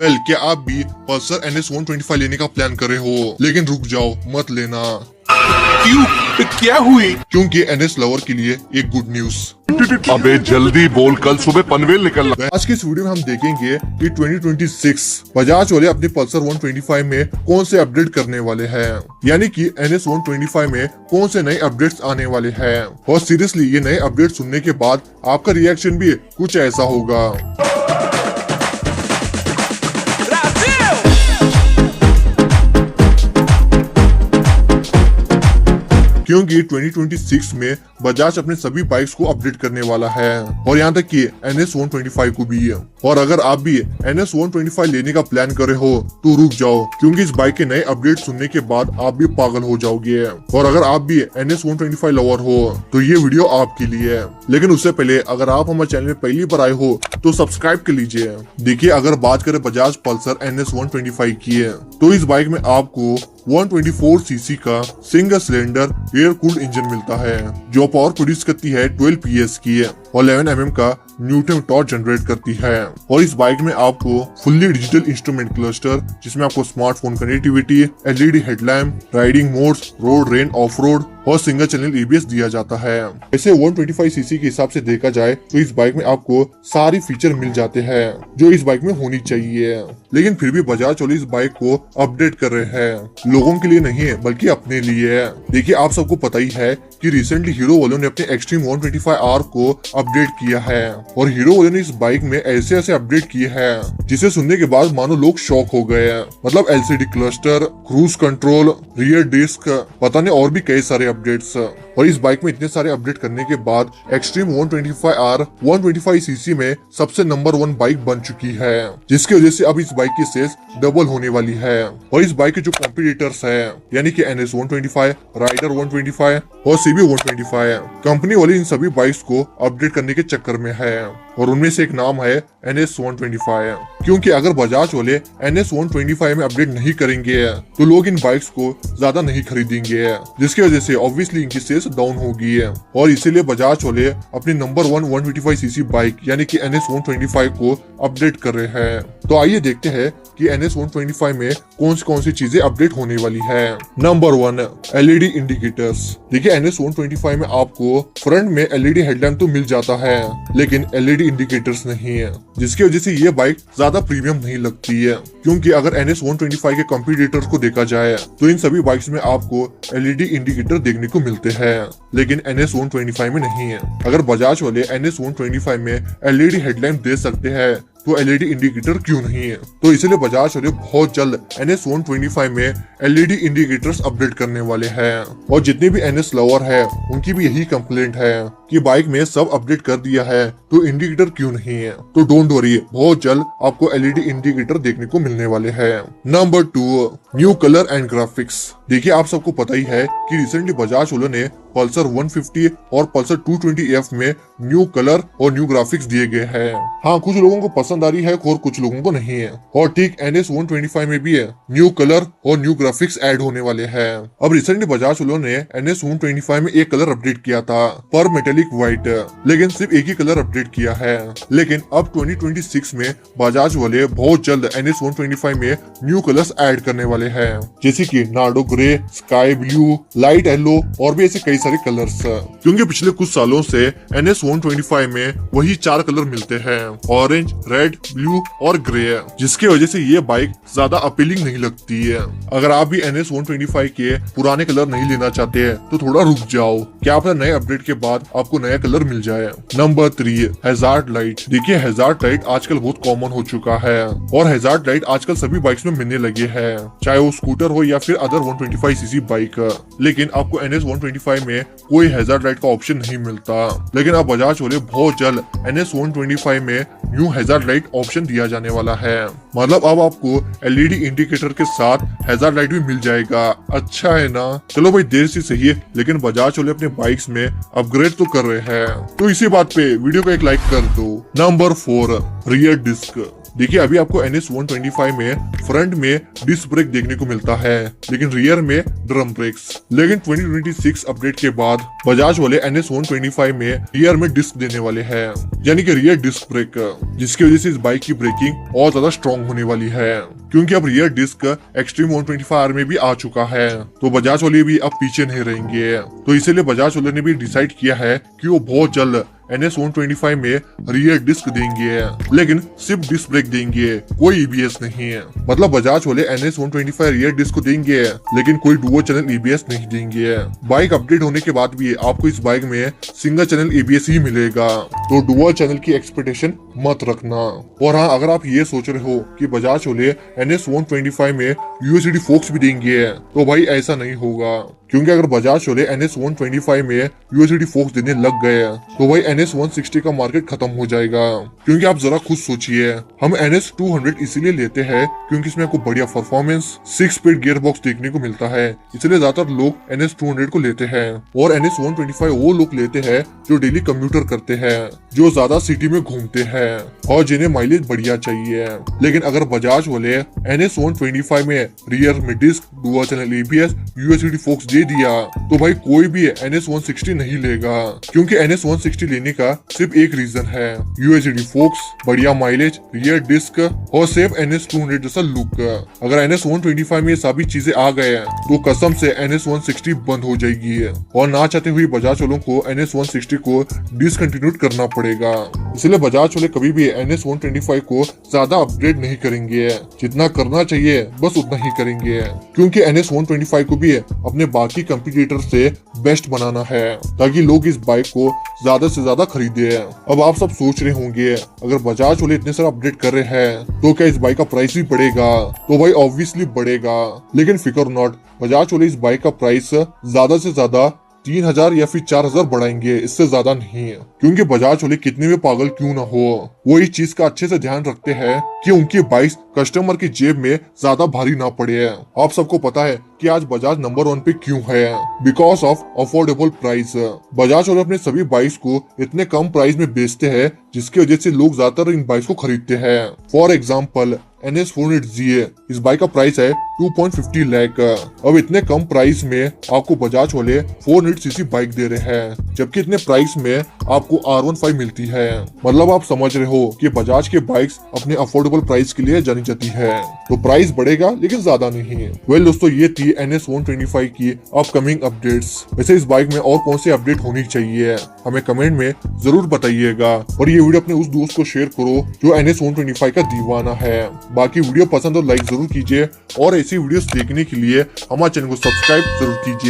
Well, क्या आप भी पल्सर NS125 लेने का प्लान कर रहे हो? लेकिन रुक जाओ, मत लेना, क्यों? क्या हुई? क्योंकि NS लवर के लिए एक गुड न्यूज। अबे जल्दी बोल, कल सुबह पनवेल निकलना। आज के इस वीडियो में हम देखेंगे कि 2026 बजाज वाले अपने पल्सर 125 में कौन से अपडेट करने वाले हैं, यानी कि NS125 में कौन से नए अपडेट्स आने वाले हैं। और सीरियसली ये नए अपडेट सुनने के बाद आपका रिएक्शन भी कुछ ऐसा होगा। क्योंकि 2026 में बजाज अपने सभी बाइक्स को अपडेट करने वाला है, और यहाँ तक कि NS125 को भी। और अगर आप भी NS125 लेने का प्लान कर रहे हो तो रुक जाओ, क्योंकि इस बाइक के नए अपडेट सुनने के बाद आप भी पागल हो जाओगे। और अगर आप भी NS125 लवर हो तो ये वीडियो आपके लिए है। लेकिन उससे पहले अगर आप हमारे चैनल में पहली बार आए हो तो सब्सक्राइब कर लीजिए। देखिए, अगर बात करें बजाज पल्सर NS125 की है तो इस बाइक में आपको 124 सीसी का single cylinder air cooled engine मिलता है, जो पावर प्रोड्यूस करती है 12 PS की है और 11 mm का न्यूटन टॉर्क जनरेट करती है। और इस बाइक में आपको फुल्ली डिजिटल इंस्ट्रूमेंट क्लस्टर, जिसमें आपको smartphone connectivity, LED headlamp, riding modes, road rain, of road और सिंगल चैनल ABS दिया जाता है। ऐसे 125 सीसी के हिसाब से देखा जाए तो इस बाइक में आपको सारी फीचर मिल जाते हैं जो इस बाइक में होनी चाहिए। लेकिन फिर भी बजाज वाले इस बाइक को अपडेट कर रहे हैं, लोगों के लिए नहीं है बल्कि अपने लिए। देखिए, आप सबको पता ही है कि रिसेंटली हीरो वालों ने अपने एक्सट्रीम 125R को अपडेट किया है, और हीरो वालों ने इस बाइक में ऐसे ऐसे अपडेट किए हैं जिसे सुनने के बाद मानो लोग शॉक हो गए हैं। मतलब LCD cluster, cruise control, rear disc, पता नहीं और भी कई सारे अपडेट्स। और इस बाइक में इतने सारे अपडेट करने के बाद एक्सट्रीम 125R 125 सीसी में सबसे नंबर 1 बाइक बन चुकी है, जिसकी वजह से अब इस बाइक की सेल्स डबल होने वाली है। और इस बाइक के जो कॉम्पिटिटर्स है, यानी कि NS125, राइडर 125 और CB 125, कंपनी वाले इन सभी बाइक्स को अपडेट करने के चक्कर में है, और उनमें से एक नाम है NS125। क्योंकि अगर बजाज वाले NS125 में अपडेट नहीं करेंगे तो लोग इन बाइक्स को ज्यादा नहीं खरीदेंगे, जिसकी वजह से ऑब्वियसली इनकी सेल्स डाउन होगी। और इसीलिए बजाज वाले अपनी नंबर 1 125 सीसी बाइक यानी कि NS125 को अपडेट कर रहे हैं। तो आइए देखते हैं कि NS125 में कौन सी चीजें अपडेट होने वाली है। Number 1, LED indicators. देखिए, NS125 में आपको फ्रंट में LED हेडलैम्प तो मिल जाता है, लेकिन LED इंडिकेटर्स नहीं है, जिसकी वजह से ये बाइक ज्यादा प्रीमियम नहीं लगती है। क्योंकि अगर NS125 के कंपटीटर्स को देखा जाए तो इन सभी बाइक्स में आपको LED इंडिकेटर देखने को मिलते हैं, लेकिन NS125 में नहीं है। अगर बजाज वाले NS125 में LED हेडलैम्प दे सकते हैं तो LED इंडिकेटर क्यों नहीं है? तो इसलिए बजाज वाले बहुत जल्द NS125 में LED इंडिकेटर्स अपडेट करने वाले हैं। और जितने भी NS लवर है उनकी भी यही कंप्लेंट है कि बाइक में सब अपडेट कर दिया है तो इंडिकेटर क्यों नहीं है। तो डोंट वरी, बहुत जल्द आपको LED इंडिकेटर देखने को मिलने वाले हैं। Number 2, new colour and graphics. देखिए, आप सबको पता ही है कि रिसेंटली बजाज वालों ने पल्सर 150 और पल्सर 220F में न्यू कलर और न्यू ग्राफिक्स दिए गए हैं। हाँ, कुछ लोगों को पसंद आ रही है और कुछ लोगों को नहीं है। और ठीक NS125 में भी है, न्यू कलर और न्यू ग्राफिक्स ऐड होने वाले हैं। अब रिसेंटली बजाज वालों ने NS125 में एक कलर अपडेट किया था, पर मेटेलिक व्हाइट, लेकिन सिर्फ एक ही कलर अपडेट किया है। लेकिन अब 2026 में बजाज वाले बहुत जल्द NS125 में न्यू कलर्स ऐड करने वाले हैं, जैसे कि Nardo grey, sky blue, light yellow और भी ऐसे कई सारे कलर्स। क्योंकि पिछले कुछ सालों से NS125 में वही 4 कलर मिलते हैं, ऑरेंज, रेड, ब्लू और ग्रे, जिसकी वजह से ये बाइक ज्यादा अपीलिंग नहीं लगती है। अगर आप भी NS125 के पुराने कलर नहीं लेना चाहते हैं तो थोड़ा रुक जाओ, क्या पता नए अपडेट के बाद आपको नया कलर मिल जाए। Number 3, hazard light. देखिए, हैजार्ड लाइट आजकल बहुत कॉमन हो चुका है, और हैजार्ड लाइट आजकल सभी बाइक्स में मिलने लगे हैं, चाहे वो स्कूटर हो या फिर अदर 125 सीसी बाइक। लेकिन आपको NS125 में कोई हैजार्ड लाइट का ऑप्शन नहीं मिलता। लेकिन अब बजाज वाले बहुत जल्द NS125 में न्यू हैजार्ड लाइट ऑप्शन दिया जाने वाला है। मतलब अब आपको LED इंडिकेटर के साथ हैजार्ड लाइट भी मिल जाएगा। अच्छा है ना? चलो भाई, देर से सही है, लेकिन बजाज वाले अपने बाइक्स में अपग्रेड तो कर रहे हैं। तो इसी बात पे वीडियो को एक लाइक कर दो। Number 4, rear disc. देखिए अभी आपको NS 125 में फ्रंट में डिस्क ब्रेक देखने को मिलता है, लेकिन रियर में ड्रम ब्रेक्स। लेकिन 2026 अपडेट के बाद बजाज वाले NS 125 में रियर में डिस्क देने वाले हैं, यानी कि रियर डिस्क ब्रेक, जिसकी वजह से इस बाइक की ब्रेकिंग और ज्यादा स्ट्रॉन्ग होने वाली है, क्योंकि अब रियर डिस्क एक्सट्रीम 125R में भी आ चुका है। तो बजाज वाले भी अब पीछे नहीं रहेंगे। तो इसीलिए बजाज वाले ने भी डिसाइड किया है कि वो बहुत जल्द NS 125 में रियर डिस्क देंगे, लेकिन सिर्फ डिस्क ब्रेक देंगे, कोई EBS नहीं है। मतलब बजाज वाले NS 125 रियर डिस्क को देंगे, लेकिन कोई डुअल चैनल EBS नहीं देंगे। बाइक अपडेट होने के बाद भी आपको इस बाइक में सिंगल चैनल EBS ही मिलेगा, तो डुअल चैनल की एक्सपेक्टेशन मत रखना। और हाँ, अगर आप ये सोच रहे हो कि बजाज वाले NS 125 में USD फोक्स भी देंगे, तो भाई ऐसा नहीं होगा, क्योंकि अगर बजाज वाले NS 125 में USD फोक्स देने लग गए तो भाई NS 160 का मार्केट खत्म हो जाएगा। क्योंकि आप जरा खुद सोचिए, हम NS 200 इसीलिए लेते हैं क्योंकि इसमें आपको बढ़िया परफॉर्मेंस 6 स्पीड गियर बॉक्स देखने को मिलता है, इसलिए ज्यादातर लोग NS 200 को लेते हैं। और NS 125 वो लोग लेते हैं जो डेली कम्यूटर करते हैं, जो ज्यादा सिटी में घूमते हैं और जिन्हें माइलेज बढ़िया चाहिए। लेकिन अगर बजाज वाले NS 125 में रियर में disc, dual channel EBS, USD forks दे दिया तो भाई कोई भी NS 160 नहीं लेगा, क्योंकि NS 160 लेने का सिर्फ एक रीजन है, USD फोक्स, बढ़िया माइलेज, रियर डिस्क और सेम NS 200 जैसा लुक। अगर NS 125 में ये सभी चीजें आ गए तो कसम से NS 160 बंद हो जाएगी और ना चाहते हुए बजाज वालों को NS 160 को डिसकंटिन्यू करना पड़ेगा। इसलिए बजाज वाले कभी भी NS 125 को ज्यादा अपग्रेड नहीं करेंगे, जितना करना चाहिए बस उतना ही करेंगे, क्योंकि NS 125 को भी अपने बाकी कंपटीटर से बेस्ट बनाना है, ताकि लोग इस बाइक को ज्यादा से ज्यादा खरीदे। अब आप सब सोच रहे होंगे, अगर बजाज वाले इतने सारे अपडेट कर रहे हैं तो क्या इस बाइक का प्राइस भी बढ़ेगा? तो भाई ऑब्वियसली बढ़ेगा, लेकिन फिकर नॉट, बजाज वाले इस बाइक का प्राइस ज्यादा से ज्यादा 3000 या फिर 4000 बढ़ाएंगे, इससे ज्यादा नहीं। क्योंकि बजाज वाले कितने भी पागल क्यों ना हो, वो इस चीज का अच्छे से ध्यान रखते हैं कि उनकी बाइक कस्टमर की जेब में ज्यादा भारी ना पड़े। आप सबको पता है कि आज बजाज नंबर 1 पे क्यों है, because of affordable price. Bajaj वाले अपने सभी बाइक्स को इतने कम प्राइस में बेचते हैं, जिसकी वजह से लोग ज्यादातर इन बाइक्स को खरीदते हैं। फॉर एग्जाम्पल NS 400ZA, इस बाइक का प्राइस है 2.50 लाख। अब इतने कम प्राइस में आपको बजाज वाले 400cc बाइक दे रहे हैं, जबकि इतने प्राइस में आपको R15 मिलती है। मतलब आप समझ रहे हो कि बजाज के बाइक्स अपने अफोर्डेबल प्राइस के लिए जानी जाती है, तो प्राइस बढ़ेगा लेकिन ज्यादा नहीं। वेल दोस्तों, ये थी NS 125 की अपकमिंग अपडेट्स। वैसे इस बाइक में और कौन सी अपडेट होनी चाहिए हमें कमेंट में जरूर बताइएगा, और ये वीडियो अपने उस दोस्त को शेयर करो जो NS 125 का दीवाना है। बाकी वीडियो पसंद और लाइक जरूर कीजिए, और ऐसी वीडियोस देखने के लिए हमारे चैनल को सब्सक्राइब जरूर कीजिए।